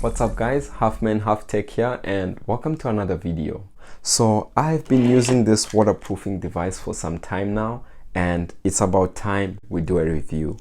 What's up guys, half man half tech here, and welcome to another video. So I've been using this waterproofing device for some time now, and it's about time we do a review.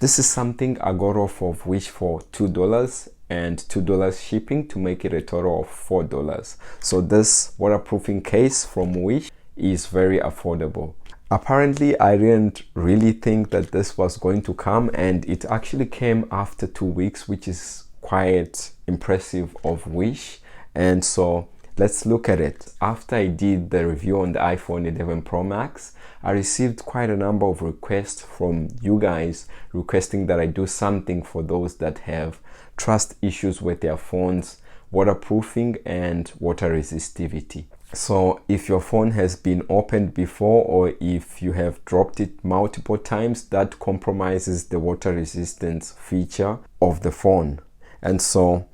This is something I got off of Wish for $2 and $2 shipping to make it a total of $4. So this waterproofing case from Wish is very affordable. Apparently, I didn't really think that this was going to come, and it actually came after 2 weeks, which is quite impressive of Wish. And so let's look at it. After I did the review on the iPhone 11 Pro Max, I received quite a number of requests from you guys requesting that I do something for those that have trust issues with their phones, waterproofing and water resistivity. So if your phone has been opened before, or if you have dropped it multiple times, that compromises the water resistance feature of the phone. And so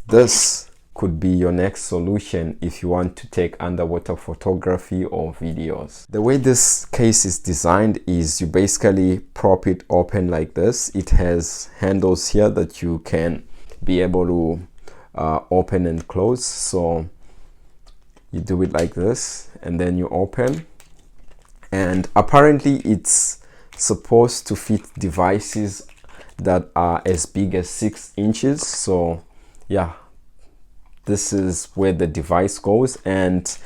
this could be your next solution if you want to take underwater photography or videos. The way this case is designed is you basically prop it open like this. It has handles here that you can be able to open and close. So you do it like this and then you open, and apparently it's supposed to fit devices that are as big as 6 inches. So yeah, this is where the device goes, and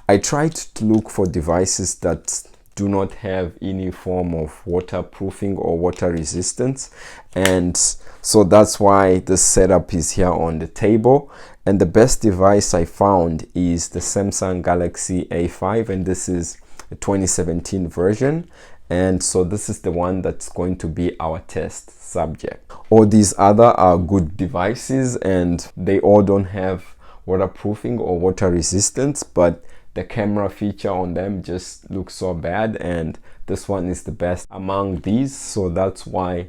I tried to look for devices that do not have any form of waterproofing or water resistance, and so that's why this setup is here on the table. And the best device I found is the Samsung Galaxy A5, and this is a 2017 version. And so this is the one that's going to be our test subject. All these other are good devices, and they all don't have waterproofing or water resistance, but the camera feature on them just looks so bad, and this one is the best among these, so that's why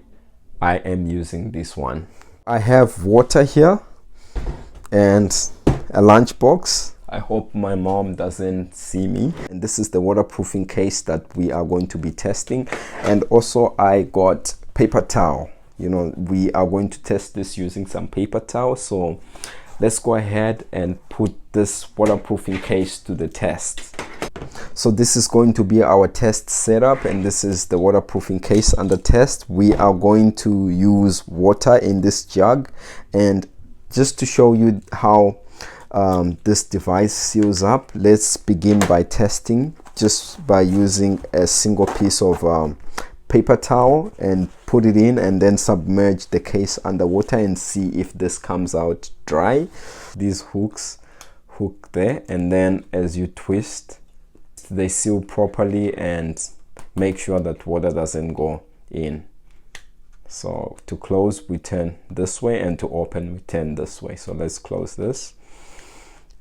I am using this one. I have water here and a lunchbox. I hope my mom doesn't see me. And this is the waterproofing case that we are going to be testing. And also I got paper towel. You know, we are going to test this using some paper towel. So let's go ahead and put this waterproofing case to the test. So this is going to be our test setup, and this is the waterproofing case under test. We are going to use water in this jug, and just to show you how this device seals up, let's begin by testing just by using a single piece of paper towel and put it in, and then submerge the case underwater and see if this comes out dry. These hooks hook there, and then as you twist, they seal properly and make sure that water doesn't go in. So to close, we turn this way, and to open, we turn this way. So let's close this,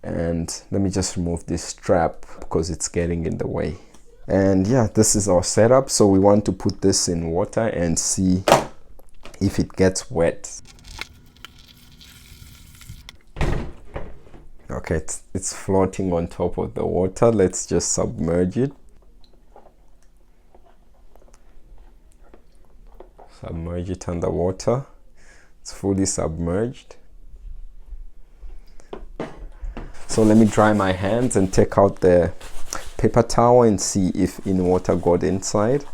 and let me just remove this strap because it's getting in the way. And yeah, this is our setup. So we want to put this in water and see if it gets wet. Okay, it's floating on top of the water. Let's just submerge it. Submerge it underwater. It's fully submerged. So let me dry my hands and take out the paper towel and see if any water got inside.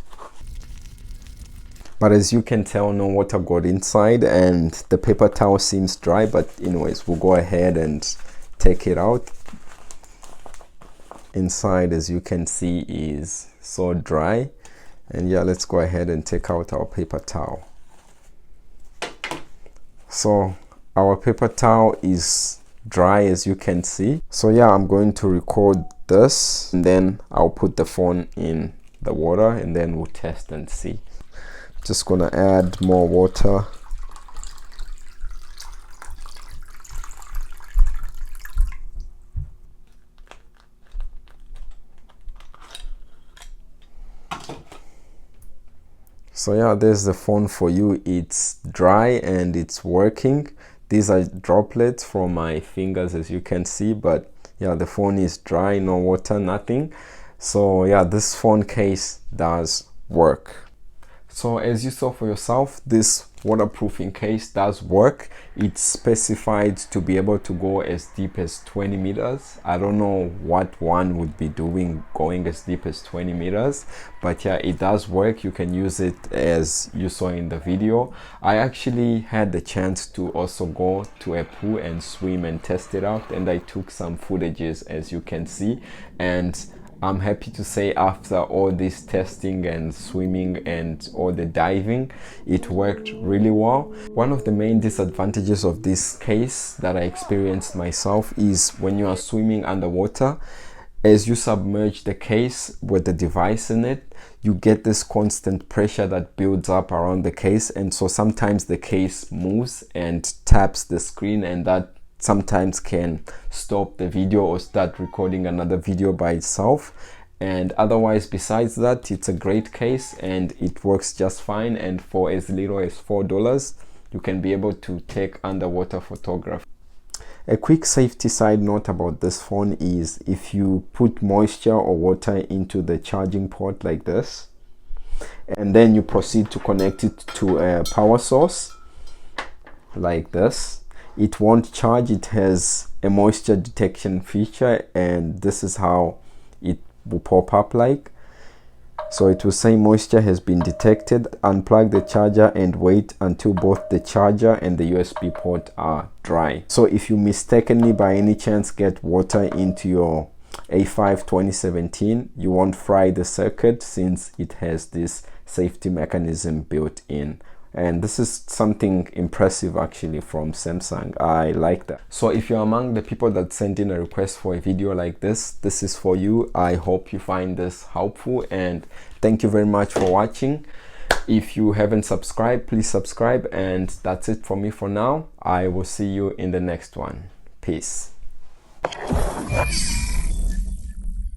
But as you can tell, no water got inside, and the paper towel seems dry. But anyways, we'll go ahead and take it out. Inside, as you can see, is so dry. And yeah, let's go ahead and take out our paper towel. So our paper towel is dry, as you can see. So yeah, I'm going to record this, and then I'll put the phone in the water, and then we'll test and see. Just gonna add more water. So yeah, there's the phone for you. It's dry and it's working. These are droplets from my fingers, as you can see, but yeah, the phone is dry, no water, nothing. So yeah, this phone case does work. So as you saw for yourself, this waterproofing case does work. It's specified to be able to go as deep as 20 meters. I don't know what one would be doing going as deep as 20 meters, but yeah, it does work. You can use it as you saw in the video. I actually had the chance to also go to a pool and swim and test it out, and I took some footages, as you can see, and I'm happy to say after all this testing and swimming and all the diving, it worked really well. One of the main disadvantages of this case that I experienced myself is when you are swimming underwater, as you submerge the case with the device in it, you get this constant pressure that builds up around the case, and so sometimes the case moves and taps the screen, and that sometimes can stop the video or start recording another video by itself. And otherwise, besides that, it's a great case and it works just fine, and for as little as $4 you can be able to take underwater photography. A quick safety side note about this phone is if you put moisture or water into the charging port like this, and then you proceed to connect it to a power source like this, it won't charge. It has a moisture detection feature, and this is how it will pop up like. So it will say moisture has been detected. Unplug the charger and wait until both the charger and the USB port are dry. So if you mistakenly by any chance get water into your A5 2017, you won't fry the circuit since it has this safety mechanism built in. And this is something impressive actually from Samsung. I like that. So if you're among the people that sent in a request for a video like this is for you. I hope you find this helpful, and thank you very much for watching. If you haven't subscribed, please subscribe, and that's it from me for now. I will see you in the next one. Peace.